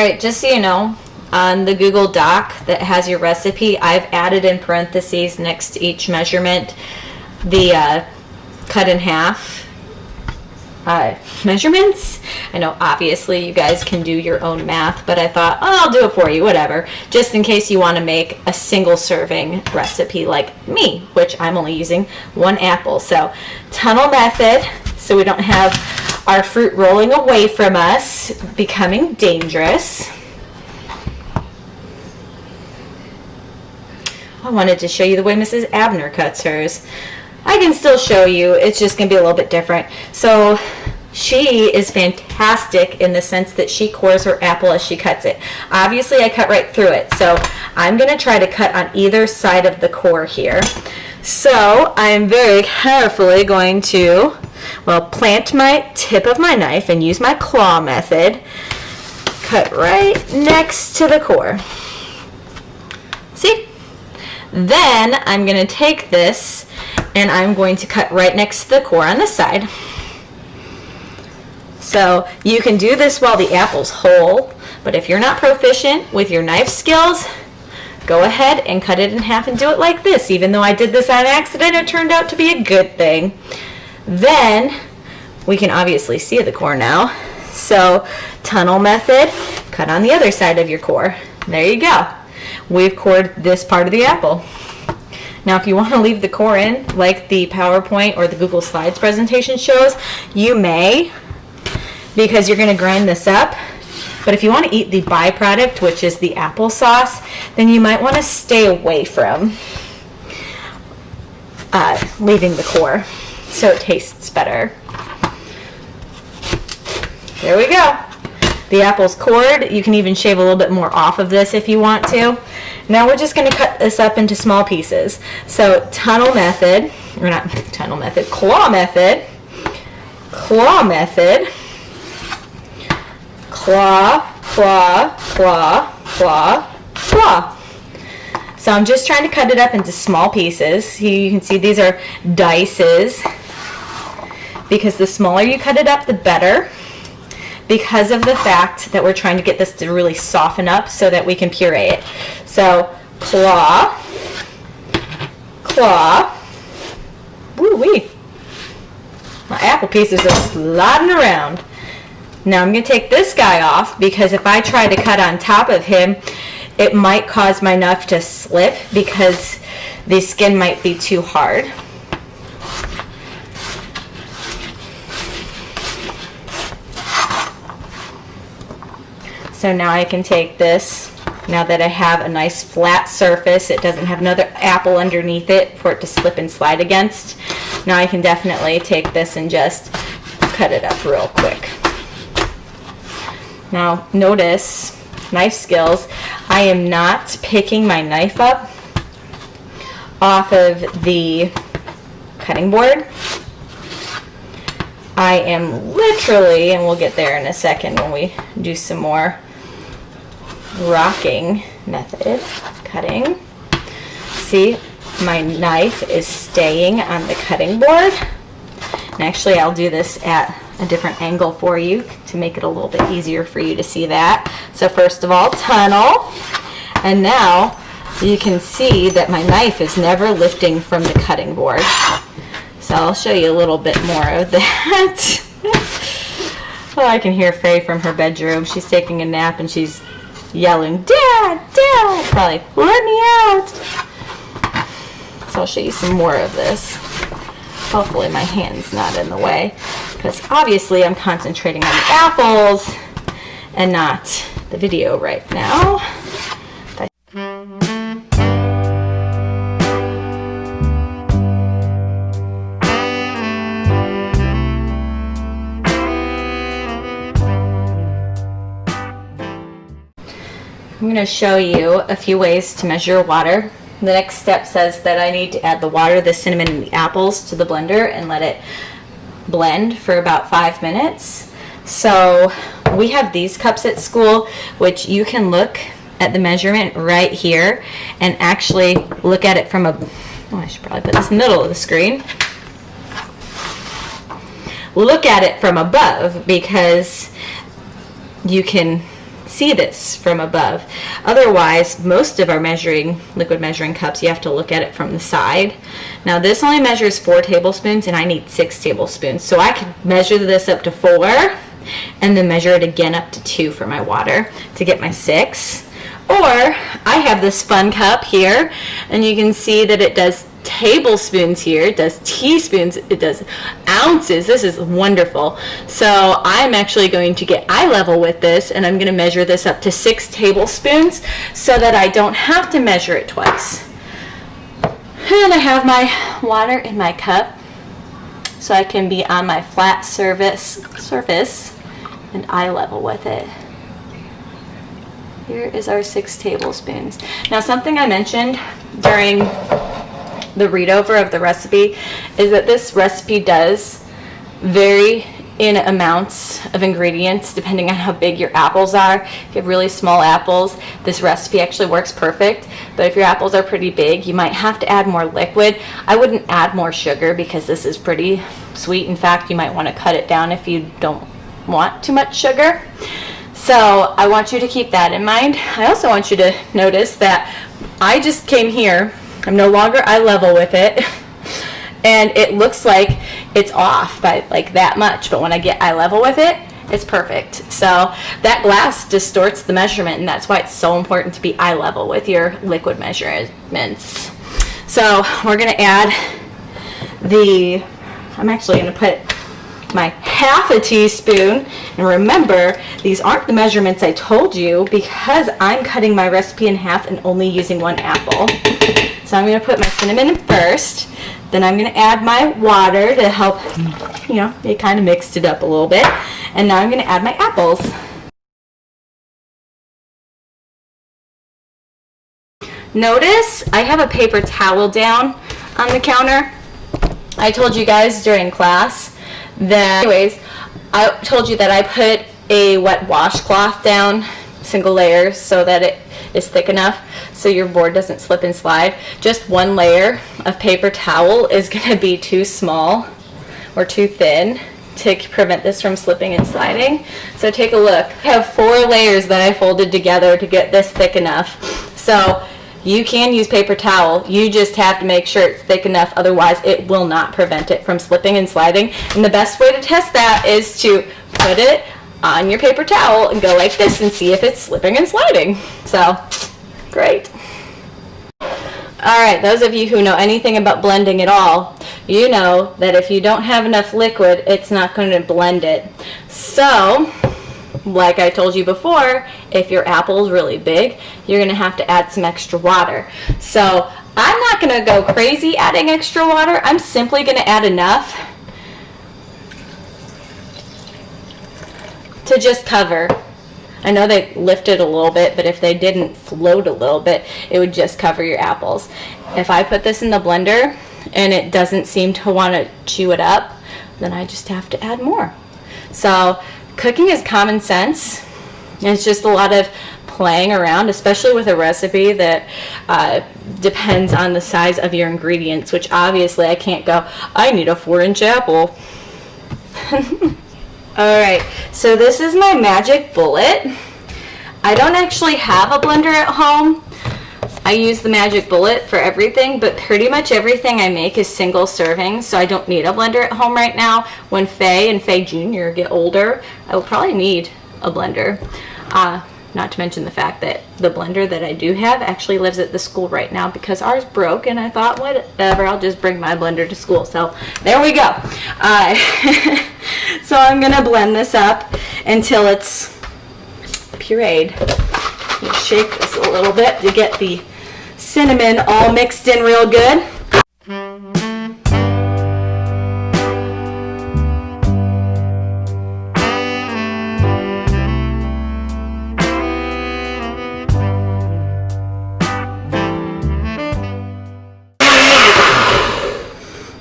right, just so you know, on the Google Doc that has your recipe, I've added in parentheses next to each measurement the cut in half measurements. I know obviously you guys can do your own math, but I thought, oh, I'll do it for you, whatever, just in case you want to make a single serving recipe like me, which I'm only using 1 apple. So tunnel method, so we don't have our fruit rolling away from us, becoming dangerous. I wanted to show you the way Mrs. Abner cuts hers. I can still show you, it's just going to be a little bit different. So she is fantastic in the sense that she cores her apple as she cuts it. Obviously I cut right through it, so I'm going to try to cut on either side of the core here. So I'm very carefully going to, well, plant my tip of my knife and use my claw method. Cut right next to the core. See? Then I'm going to take this and I'm going to cut right next to the core on this side. So you can do this while the apple's whole, but if you're not proficient with your knife skills, go ahead and cut it in half and do it like this. Even though I did this on accident, it turned out to be a good thing. Then we can obviously see the core now. So tunnel method, cut on the other side of your core. There you go. We've cored this part of the apple. Now, if you want to leave the core in, like the PowerPoint or the Google Slides presentation shows, you may, because you're going to grind this up. But if you want to eat the byproduct, which is the applesauce, then you might want to stay away from leaving the core so it tastes better. There we go. The apple's cored. You can even shave a little bit more off of this if you want to. Now we're just going to cut this up into small pieces. So tunnel method, or not tunnel method, claw method, claw method, claw, claw, claw, claw, claw. So I'm just trying to cut it up into small pieces. You can see these are dices, because the smaller you cut it up, the better, because of the fact that we're trying to get this to really soften up so that we can puree it. So claw, claw, woo-wee. My apple pieces are sliding around. Now I'm going to take this guy off, because if I try to cut on top of him, it might cause my knife to slip because the skin might be too hard. So now I can take this, now that I have a nice flat surface, it doesn't have another apple underneath it for it to slip and slide against. Now I can definitely take this and just cut it up real quick. Now notice, knife skills, I am not picking my knife up off of the cutting board. I am literally, and we'll get there in a second when we do some more rocking method cutting. See, my knife is staying on the cutting board. And actually, I'll do this at a different angle for you to make it a little bit easier for you to see that. So first of all, tunnel. And now you can see that my knife is never lifting from the cutting board. So I'll show you a little bit more of that. Oh, I can hear Faye from her bedroom. She's taking a nap and she's yelling, "Dad, Dad!" Probably, "Let me out!" So I'll show you some more of this. Hopefully my hand's not in the way, because obviously I'm concentrating on the apples and not the video right now. I'm going to show you a few ways to measure water. The next step says that I need to add the water, the cinnamon, and the apples to the blender and let it blend for about 5 minutes. So we have these cups at school, which you can look at the measurement right here and actually look at it from a, oh, I should probably put this in the middle of the screen. Look at it from above, because you can see this from above. Otherwise, most of our liquid measuring cups, you have to look at it from the side. Now this only measures 4 tablespoons and I need 6 tablespoons. So I could measure this up to 4 and then measure it again up to 2 for my water to get my 6. Or I have this fun cup here, and you can see that it does tablespoons here, it does teaspoons, it does ounces. This is wonderful. So I'm actually going to get eye level with this, and I'm going to measure this up to 6 tablespoons so that I don't have to measure it twice. And I have my water in my cup so I can be on my flat surface and eye level with it. Here is our 6 tablespoons. Now, something I mentioned during the read over of the recipe is that this recipe does vary in amounts of ingredients depending on how big your apples are. If you have really small apples, this recipe actually works perfect. But if your apples are pretty big, you might have to add more liquid. I wouldn't add more sugar because this is pretty sweet. In fact, you might want to cut it down if you don't want too much sugar. So I want you to keep that in mind. I also want you to notice that I just came here. I'm no longer eye level with it. And it looks like it's off by like that much. But when I get eye level with it, it's perfect. So that glass distorts the measurement, and that's why it's so important to be eye level with your liquid measurements. So we're going to add I'm actually going to put my half a teaspoon, and remember, these aren't the measurements I told you because I'm cutting my recipe in half and only using 1 apple. So I'm going to put my cinnamon in first, then I'm going to add my water to help, it kind of mixed it up a little bit, and now I'm going to add my apples. Notice I have a paper towel down on the counter. I told you guys during class I told you that I put a wet washcloth down, single layer, so that it is thick enough so your board doesn't slip and slide. Just 1 layer of paper towel is going to be too small or too thin to prevent this from slipping and sliding. So take a look. I have 4 layers that I folded together to get this thick enough. So you can use paper towel, you just have to make sure it's thick enough, otherwise it will not prevent it from slipping and sliding. And the best way to test that is to put it on your paper towel and go like this and see if it's slipping and sliding. So, great. Alright, those of you who know anything about blending at all, you know that if you don't have enough liquid, it's not going to blend it. So, like I told you before, if your apple is really big, you're going to have to add some extra water. So I'm not going to go crazy adding extra water. I'm simply going to add enough to just cover. I know they lifted a little bit, but if they didn't float a little bit, it would just cover your apples. If I put this in the blender and it doesn't seem to want to chew it up, then I just have to add more. So cooking is common sense. It's just a lot of playing around, especially with a recipe that depends on the size of your ingredients, which obviously I can't go, I need a 4-inch apple. Alright, so this is my magic bullet. I don't actually have a blender at home. I use the magic bullet for everything, but pretty much everything I make is single serving, so I don't need a blender at home right now. When Faye and Faye Jr. get older, I will probably need a blender. Not to mention the fact that the blender that I do have actually lives at the school right now because ours broke, and I thought, whatever, I'll just bring my blender to school. So there we go. So I'm going to blend this up until it's pureed. Shake this a little bit to get the cinnamon all mixed in real good.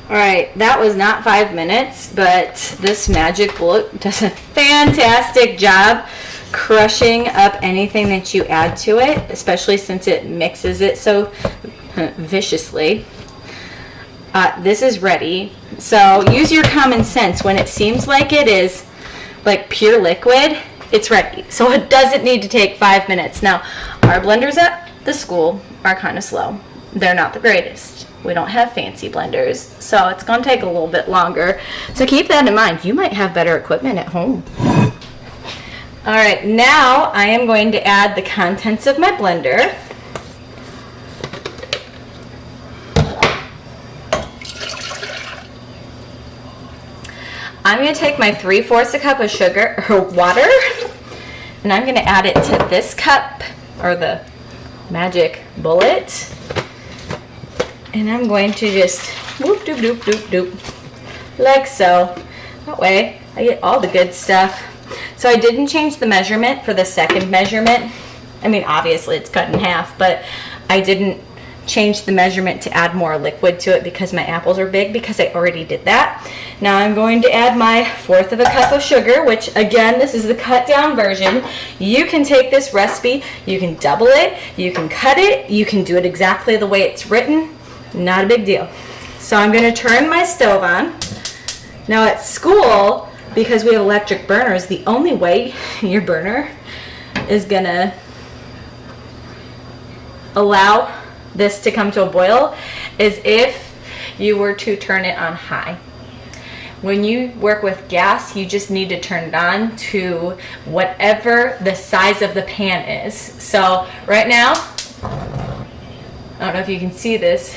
Alright, that was not 5 minutes, but this magic bullet does a fantastic job crushing up anything that you add to it, especially since it mixes it so viciously. This is ready. So use your common sense. When it seems like it is like pure liquid, it's ready. So it doesn't need to take 5 minutes. Now, our blenders at the school are kind of slow. They're not the greatest. We don't have fancy blenders, so it's going to take a little bit longer. So keep that in mind. You might have better equipment at home. All right, now I am going to add the contents of my blender. I'm going to take my 3/4 cup of sugar or water, and I'm going to add it to this cup, or the magic bullet. And I'm going to just whoop doop doop doop doop, like so. That way I get all the good stuff. So I didn't change the measurement for the second measurement. I mean, obviously it's cut in half, but I didn't change the measurement to add more liquid to it because my apples are big, because I already did that. Now I'm going to add my 1/4 cup of sugar, which again, this is the cut down version. You can take this recipe, you can double it, you can cut it, you can do it exactly the way it's written. Not a big deal. So I'm going to turn my stove on. Now at school, because we have electric burners, the only way your burner is going to allow this to come to a boil is if you were to turn it on high. When you work with gas, you just need to turn it on to whatever the size of the pan is. So right now, I don't know if you can see this,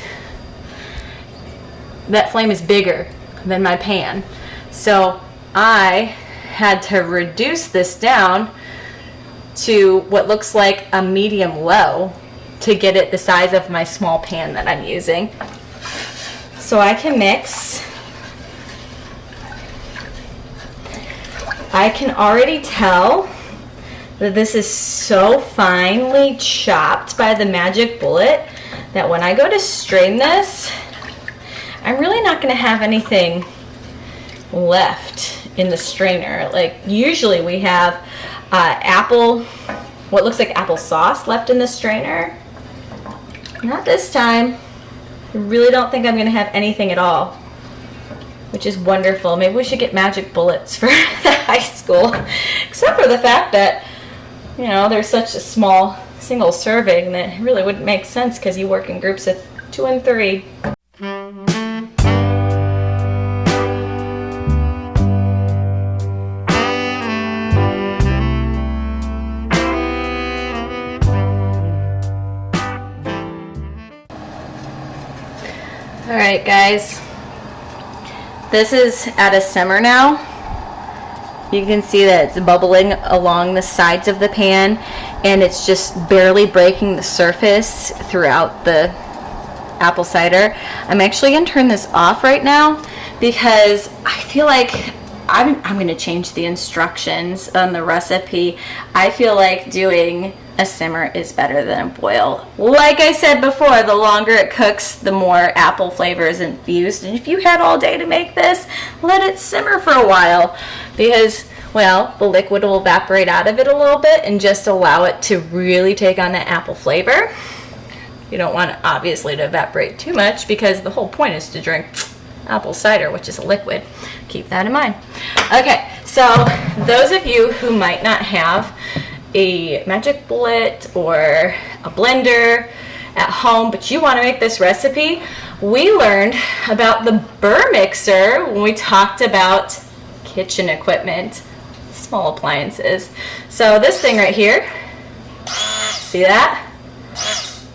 that flame is bigger than my pan. So I had to reduce this down to what looks like a medium low to get it the size of my small pan that I'm using. So I can mix. I can already tell that this is so finely chopped by the magic bullet that when I go to strain this, I'm really not going to have anything left in the strainer. Like usually we have what looks like apple sauce left in the strainer. Not this time. I really don't think I'm going to have anything at all, which is wonderful. Maybe we should get magic bullets for the high school, except for the fact that, you know, there's such a small single serving that it really wouldn't make sense because you work in groups of 2 and 3. Alright guys, this is at a simmer now. You can see that it's bubbling along the sides of the pan, and it's just barely breaking the surface throughout the apple cider. I'm actually going to turn this off right now because I feel like I'm going to change the instructions on the recipe. I feel like doing a simmer is better than a boil. Like I said before, the longer it cooks, the more apple flavor is infused. And if you had all day to make this, let it simmer for a while because, well, the liquid will evaporate out of it a little bit and just allow it to really take on that apple flavor. You don't want it, obviously, to evaporate too much because the whole point is to drink apple cider, which is a liquid. Keep that in mind. Okay, so those of you who might not have a magic bullet or a blender at home, but you want to make this recipe, we learned about the burr mixer when we talked about kitchen equipment, small appliances. So this thing right here, see that?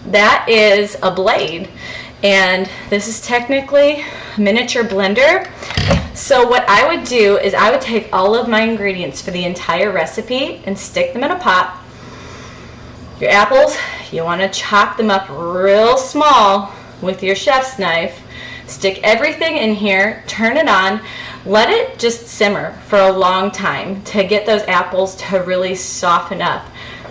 That is a blade, and this is technically a miniature blender. So what I would do is I would take all of my ingredients for the entire recipe and stick them in a pot. Your apples, you want to chop them up real small with your chef's knife. Stick everything in here, turn it on, let it just simmer for a long time to get those apples to really soften up.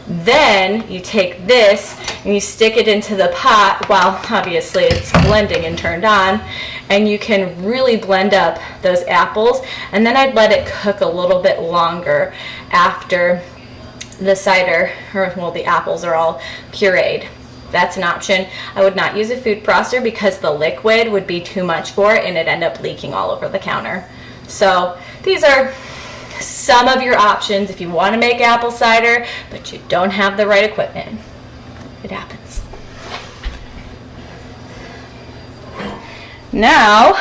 Then you take this and you stick it into the pot while obviously it's blending and turned on, and you can really blend up those apples. And then I'd let it cook a little bit longer after the cider, or well, the apples are all pureed. That's an option. I would not use a food processor because the liquid would be too much for it and it'd end up leaking all over the counter. So these are some of your options if you want to make apple cider, but you don't have the right equipment. It happens. Now,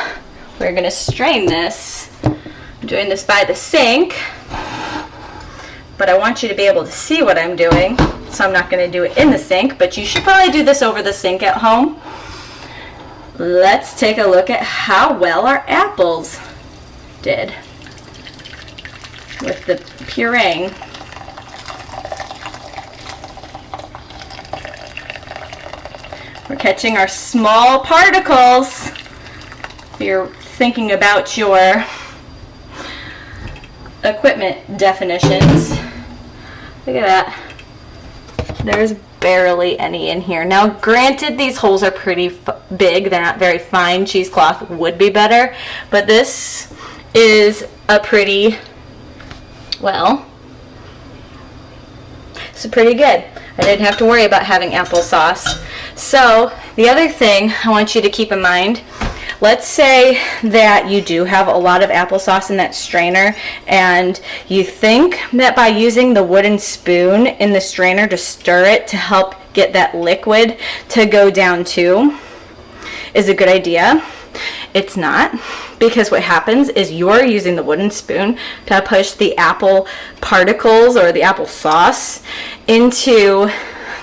we're going to strain this. I'm doing this by the sink, but I want you to be able to see what I'm doing, so I'm not going to do it in the sink, but you should probably do this over the sink at home. Let's take a look at how well our apples did with the pureeing. We're catching our small particles. If you're thinking about your equipment definitions, look at that. There's barely any in here. Now, granted, these holes are pretty big. They're not very fine. Cheesecloth would be better, but this is a pretty, well, it's pretty good. I didn't have to worry about having applesauce. So, the other thing I want you to keep in mind, let's say that you do have a lot of applesauce in that strainer and you think that by using the wooden spoon in the strainer to stir it to help get that liquid to go down too is a good idea. It's not, because what happens is you're using the wooden spoon to push the apple particles or the applesauce into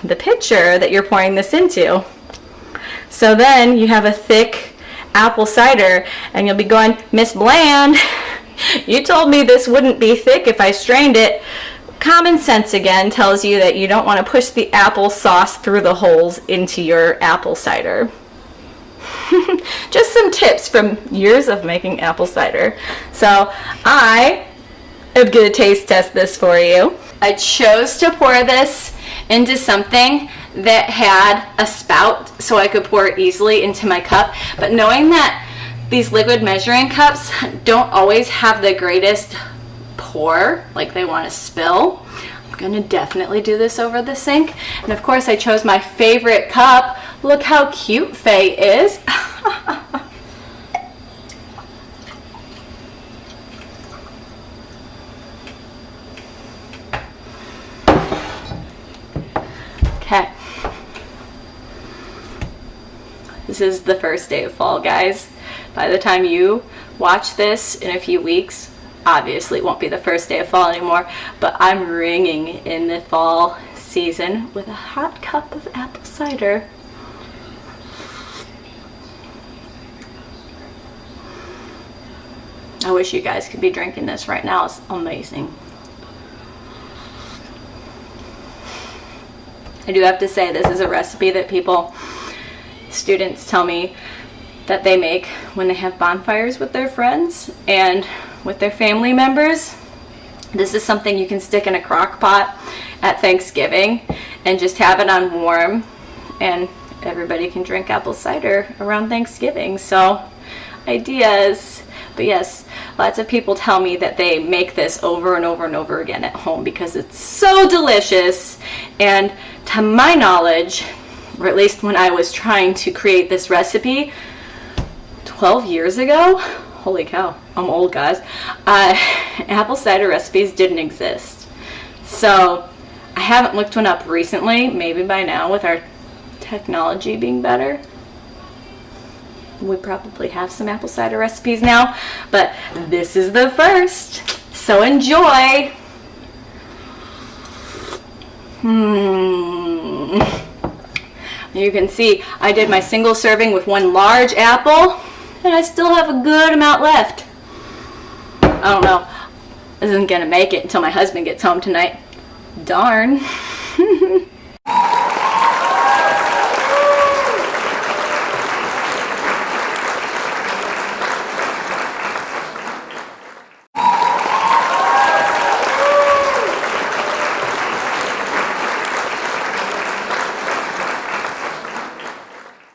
the pitcher that you're pouring this into. So then you have a thick apple cider and you'll be going, Miss Bland, you told me this wouldn't be thick if I strained it. Common sense again tells you that you don't want to push the applesauce through the holes into your apple cider. Just some tips from years of making apple cider. So I am going to taste test this for you. I chose to pour this into something that had a spout so I could pour it easily into my cup, but knowing that these liquid measuring cups don't always have the greatest pour, like they want to spill, I'm gonna definitely do this over the sink. And of course I chose my favorite cup. Look how cute Faye is. Okay. This is the first day of fall, guys. By the time you watch this in a few weeks, obviously it won't be the first day of fall anymore, but I'm ringing in the fall season with a hot cup of apple cider. I wish you guys could be drinking this right now. It's amazing. I do have to say, this is a recipe that students tell me that they make when they have bonfires with their friends and with their family members. This is something you can stick in a crock pot at Thanksgiving and just have it on warm, and everybody can drink apple cider around Thanksgiving. So, ideas. But yes, lots of people tell me that they make this over and over and over again at home because it's so delicious. And to my knowledge, or at least when I was trying to create this recipe 12 years ago, holy cow, I'm old, guys, apple cider recipes didn't exist. So I haven't looked one up recently. Maybe by now, with our technology being better, we probably have some apple cider recipes now, but this is the first, so enjoy. You can see I did my single serving with one large apple, and I still have a good amount left. I don't know, this isn't gonna make it until my husband gets home tonight. Darn.